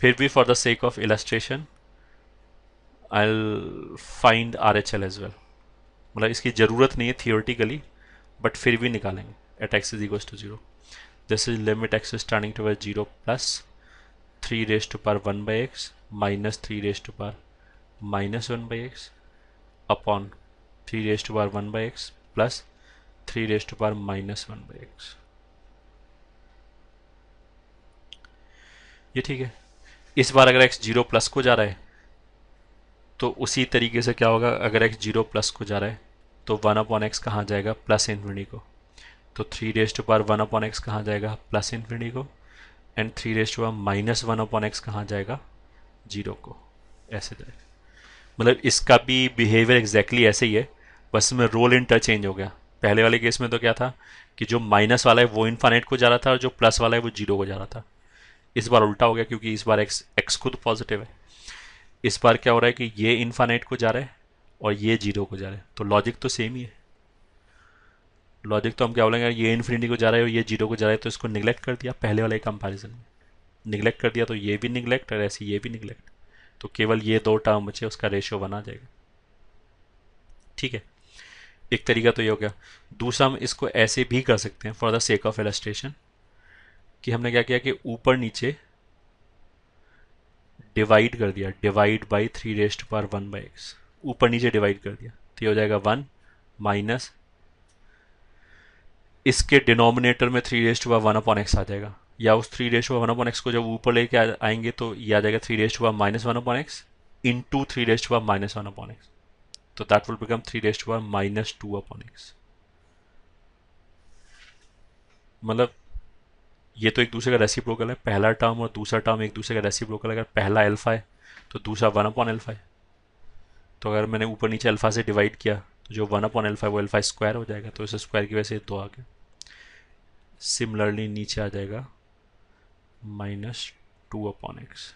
फिर भी for the sake of illustration I'll find RHL as well. मतलब इसकी ज़रूरत नहीं है थियोरटिकली, बट फिर भी निकालेंगे. At x is equal to 0. This is limit x is turning towards 0 plus 3 raised to power 1 by x minus 3 raised to power minus 1 by x upon 3 raised to power 1 by x plus 3 raised to power minus 1 by x. ये ठीक है. इस बार अगर x 0 plus को जा रहा है तो उसी तरीके से क्या होगा, अगर x 0 प्लस को जा रहा है तो 1 अपॉन एक्स कहाँ जाएगा, प्लस इन्फिनिटी को. तो 3 raise to power 1 upon x कहाँ जाएगा, प्लस इन्फिनिटी को. And 3 raise to power minus 1 upon x कहाँ जाएगा, 0 को. ऐसे जाएगा. मतलब इसका भी बिहेवियर एग्जैक्टली ऐसे ही है, बस में रोल इंटरचेंज हो गया. पहले वाले केस में तो क्या था कि जो माइनस वाला है वो इनफाइनाइट को जा रहा था और जो प्लस वाला है वो 0 को जा रहा था. इस बार उल्टा हो गया, क्योंकि इस बार एक्स खुद पॉजिटिव है. इस बार क्या हो रहा है कि ये इनफाइनाइट को जा रहा है और ये 0 को जा रहा है. तो लॉजिक तो सेम ही है. लॉजिक तो हम क्या बोलेंगे, ये इन्फिनिटी को जा रहा है और ये 0 को जा रहा है, तो इसको निगलेक्ट कर दिया. पहले वाले कंपैरिजन में निगलेक्ट कर दिया, तो ये भी निगलेक्ट और ऐसे ये भी निगलेक्ट. तो केवल ये दो टर्म बचे, उसका रेशियो बना जाएगा. ठीक है, एक तरीका तो ये हो गया. दूसरा हम इसको ऐसे भी कर सकते हैं for the sake of illustration, कि हमने क्या किया कि ऊपर नीचे डिवाइड कर दिया. Divide by 3 raise to power 1 by x. ऊपर नीचे डिवाइड कर दिया तो ये हो जाएगा 1 माइनस इसके डिनोमिनेटर में 3 raise to power 1 upon x आ जाएगा. या उस 3 raise to power 1 upon x को जब ऊपर लेके आएंगे तो ये आ जाएगा 3 raise to power minus 1 upon x into 3 raise to power minus 1 upon x. तो that will become 3 raise to power minus 2 upon x. मतलब ये तो एक दूसरे का रेसिप्रोकल है. पहला टर्म और दूसरा टर्म एक दूसरे का रेसिप्रोकल है. अगर पहला अल्फा है तो दूसरा 1 अपॉन अल्फा है. तो अगर मैंने ऊपर नीचे अल्फा से डिवाइड किया तो जो 1 अपॉन अल्फा है वो अल्फा स्क्वायर हो जाएगा. तो इस स्क्वायर की वजह से 2 आ गया. सिमिलरली नीचे आ जाएगा -2 अपॉन एक्स.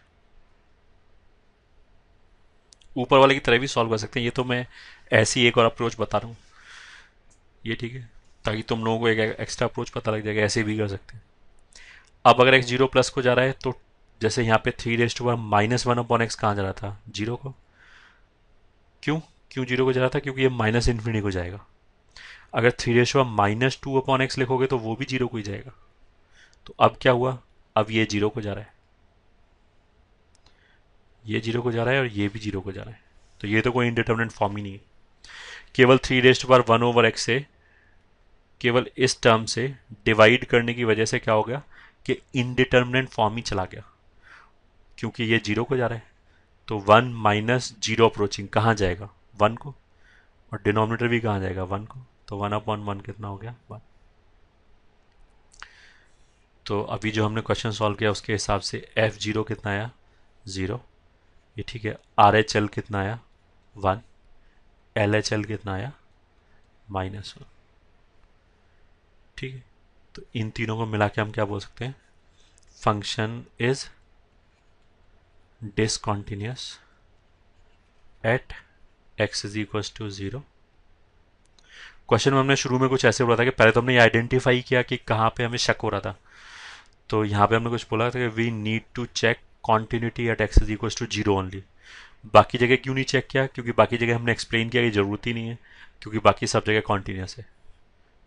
ऊपर वाले की तरह भी सॉल्व कर सकते हैं. ये तो मैं ऐसी एक और अप्रोच बता रहा हूँ. ये ठीक है, ताकि तुम लोगों को एक एक्स्ट्रा अप्रोच पता लग जाएगा. ऐसे भी कर सकते हैं. अब अगर एक्स 0 प्लस को जा रहा है तो जैसे यहाँ पे 3 raise to power minus 1 upon x कहाँ जा रहा था, 0 को. क्यों क्यों 0 को जा रहा था, क्योंकि ये माइनस इन्फिनिटी को जाएगा. अगर 3 raise to power minus 2 upon x लिखोगे तो वो भी 0 को ही जाएगा. तो अब क्या हुआ, अब ये 0 को जा रहा है, ये 0 को जा रहा है और ये भी 0 को जा रहा है. तो ये तो कोई इंडिटर्मिनेंट फॉर्म ही नहीं है. केवल 3 raise to power 1 over x से, केवल इस टर्म से डिवाइड करने की वजह से क्या हो गया कि इनडिटर्मिनेंट फॉर्म ही चला गया, क्योंकि ये 0 को जा रहा है. तो 1 माइनस 0 अप्रोचिंग कहाँ जाएगा, 1 को. और डिनोमिनेटर भी कहाँ जाएगा, 1 को. तो 1 अपॉन 1 कितना हो गया, 1. तो अभी जो हमने क्वेश्चन सॉल्व किया उसके हिसाब से F0 कितना आया, 0. ये ठीक है. RHL कितना आया, 1. LHL कितना आया, -1. ठीक है. तो इन तीनों को मिला के हम क्या बोल सकते हैं, function is discontinuous at x is equal to 0. Question में हमने शुरू में कुछ ऐसे बोला था कि पहले तो हमने ये आइडेंटिफाई किया कि कहाँ पे हमें शक हो रहा था. तो यहाँ पे हमने कुछ बोला था कि we need to check continuity at x is equal to 0 only. बाकी जगह क्यों नहीं चेक किया, क्योंकि बाकी जगह हमने एक्सप्लेन किया कि ज़रूरत ही नहीं है, क्योंकि बाकी सब जगह कॉन्टिन्यूस है.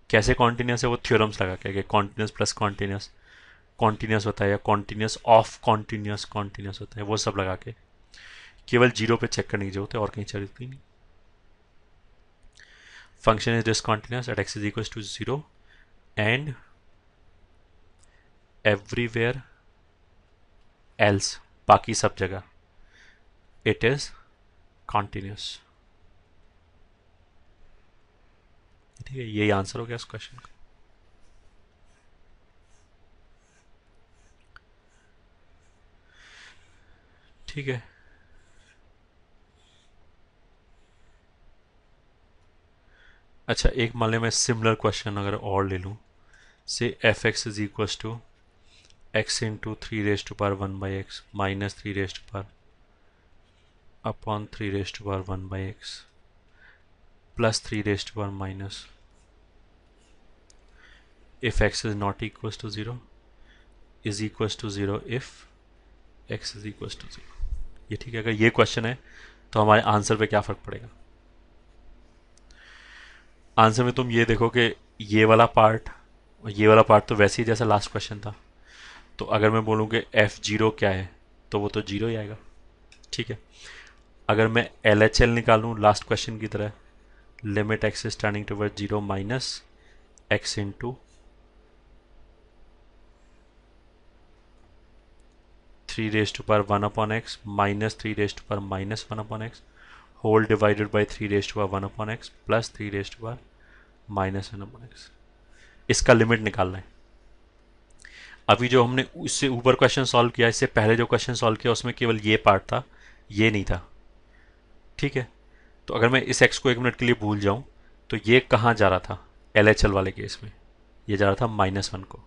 कैसे कॉन्टिन्यूस है, वो थ्योरम्स लगा के कॉन्टिन्यूस प्लस कॉन्टिन्यूस कॉन्टिन्यूस होता है, या कॉन्टिन्यूस ऑफ कॉन्टिन्यूस कॉन्टिन्यूस होता है, वो सब लगा के केवल 0 पे चेक करने की जरूरत है और कहीं जरूरत ही नहीं. Function is discontinuous at x is equal to 0 and everywhere else, बाकी सब जगह इट इज कॉन्टिन्यूस. ठीक है, यही आंसर हो गया इस क्वेश्चन का. ठीक है. अच्छा, एक मान लिया मैं सिमिलर क्वेश्चन अगर और ले लूँ, say f x is equal to x into 3 raise to power 1 by x minus 3 raise to power upon 3 raise to power 1 by x plus 3 raise to power minus, if x is not equals to 0 is equals to 0 if x is equal to 0। ये ठीक है। अगर ये question है तो हमारे answer पे क्या फर्क पड़ेगा? आंसर में तुम ये देखो कि ये वाला पार्ट और ये वाला पार्ट तो वैसे ही जैसा लास्ट क्वेश्चन था। तो अगर मैं बोलूँ कि f0 क्या है तो वो तो 0 ही आएगा। ठीक है। अगर मैं LHL निकालूँ लास्ट क्वेश्चन की तरह, limit x is turning toward 0 minus x into 3 raise to power 1 upon x minus 3 raise to power minus 1 upon x whole divided by 3 raise to power 1 upon x plus 3 raise to power minus 1 upon x। इसका limit निकालना है। अभी जो हमने उससे ऊपर question solve किया, इससे पहले जो क्वेश्चन सॉल्व किया उसमें केवल ये पार्ट था, ये नहीं था। ठीक है। तो अगर मैं इस x को 1 मिनट के लिए भूल जाऊं तो ये कहाँ जा रहा था? LHL वाले केस में ये जा रहा था -1 को।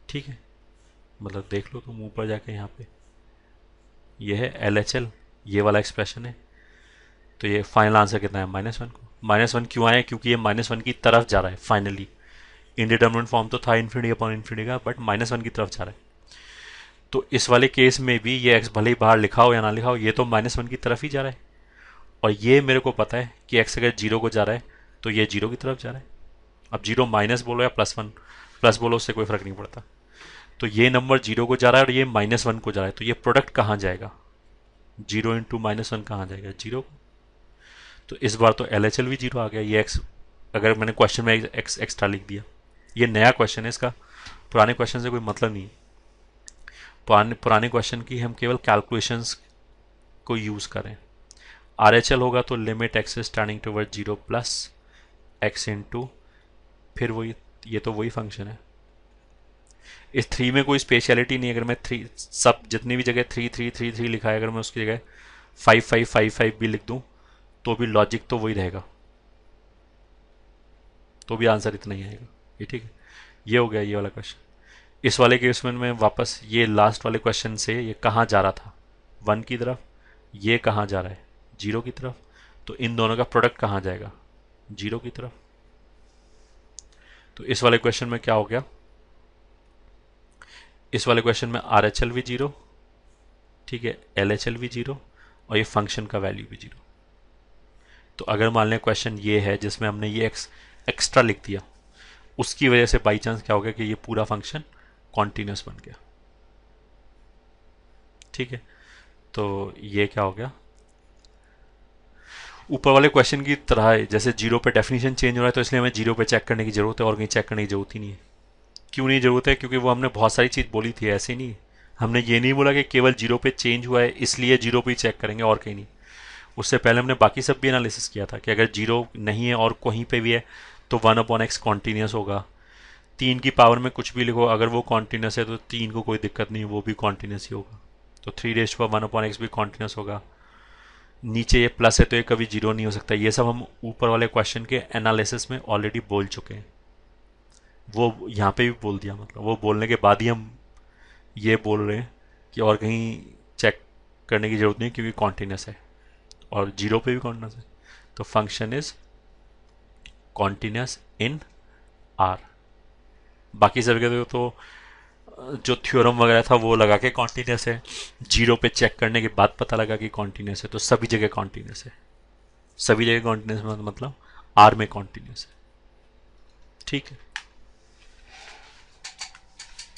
ठीक है। मतलब देख लो तुम ऊपर जाके, यहाँ पे ये है LHL, ये वाला एक्सप्रेशन है। तो ये फाइनल आंसर कितना है? -1 को। -1 क्यों आया? क्योंकि ये -1 की तरफ जा रहा है। फाइनली इंडिटरमिनेट फॉर्म तो था इन्फिनिटी अपॉन इन्फिनिटी का, बट -1 की तरफ जा रहा है। तो इस वाले केस में भी ये x भले ही बाहर लिखा हो या ना लिखा हो, ये तो -1 की तरफ ही जा रहा है। और ये मेरे को पता है कि x अगर 0 को जा रहा है तो ये 0 की तरफ जा रहा है। अब 0 माइनस बोलो या +1 प्लस बोलो, उससे कोई फर्क नहीं पड़ता। तो ये नंबर 0 को जा रहा है और ये -1 को जा रहा है। तो ये प्रोडक्ट कहाँ जाएगा? 0 इंटू -1 कहाँ जाएगा? 0 को। तो इस बार तो LHL भी 0 आ गया। ये x, अगर मैंने क्वेश्चन में x एक्स्ट्रा लिख दिया, ये नया क्वेश्चन है, इसका पुराने क्वेश्चन से कोई मतलब नहीं। पुराने क्वेश्चन की हम केवल कैलकुलेशंस को यूज़ करें। RHL होगा तो limit x is turning toward 0 plus x into, फिर वही, ये तो वही फंक्शन है। इस 3 में कोई स्पेशलिटी नहीं। अगर मैं 3 सब जितनी भी जगह 3 3 3 3 लिखा है, अगर मैं उसकी जगह 5 5 5 5 भी लिख दूं तो भी लॉजिक तो वही रहेगा, तो भी आंसर इतना ही आएगा। ये ठीक है। ये हो गया ये वाला क्वेश्चन। इस वाले केस में वापस ये लास्ट वाले क्वेश्चन से ये कहाँ जा रहा था? 1 की तरफ। ये कहाँ जा रहा है? 0 की तरफ। तो इन दोनों का प्रोडक्ट कहाँ जाएगा? 0 की तरफ। तो इस वाले क्वेश्चन में क्या हो गया? इस वाले क्वेश्चन में RHL भी 0, ठीक है, LHL भी 0 और ये फंक्शन का वैल्यू भी 0। तो अगर मान लें क्वेश्चन ये है जिसमें हमने ये एक्स्ट्रा लिख दिया, उसकी वजह से बाई चांस क्या हो गया कि ये पूरा फंक्शन कॉन्टिन्यूस बन गया। ठीक है। तो ये क्या हो गया? ऊपर वाले क्वेश्चन की तरह जैसे 0 पे डेफिनेशन चेंज हो रहा है, तो इसलिए हमें 0 पे चेक करने की जरूरत है और कहीं चेक करने की जरूरत ही नहीं है। क्यों नहीं जरूरत है? क्योंकि वो हमने बहुत सारी चीज़ बोली थी, ऐसे नहीं। हमने ये नहीं बोला कि केवल 0 पे चेंज हुआ है इसलिए 0 पे ही चेक करेंगे और कहीं नहीं। उससे पहले हमने बाकी सब भी एनालिसिस किया था कि अगर 0 नहीं है और कहीं पे भी है तो 1/x कॉन्टीन्यूस होगा। 3 की पावर में कुछ भी लिखो, अगर वो कॉन्टीन्यूस है तो 3 को कोई दिक्कत नहीं, वो भी कॉन्टीन्यूस ही होगा। तो 3 1/x भी कॉन्टीन्यूस होगा। नीचे ये प्लस है तो ये कभी 0 नहीं हो सकता। ये सब हम ऊपर वाले क्वेश्चन के एनालिसिस में ऑलरेडी बोल चुके हैं। वो यहाँ पे भी बोल दिया, मतलब वो बोलने के बाद ही हम ये बोल रहे हैं कि और कहीं चेक करने की जरूरत नहीं क्योंकि कॉन्टीन्यूस है और 0 पे भी कॉन्टीन्यूस है। तो function is continuous in R। बाकी सब जगह तो जो थ्योरम वगैरह था वो लगा के कॉन्टीन्यूस है, 0 पे चेक करने के बाद पता लगा कि कॉन्टीन्यूस है। तो सभी जगह कॉन्टीन्यूस है, सभी जगह कॉन्टीन्यूस मतलब R में कॉन्टीन्यूस है। ठीक है।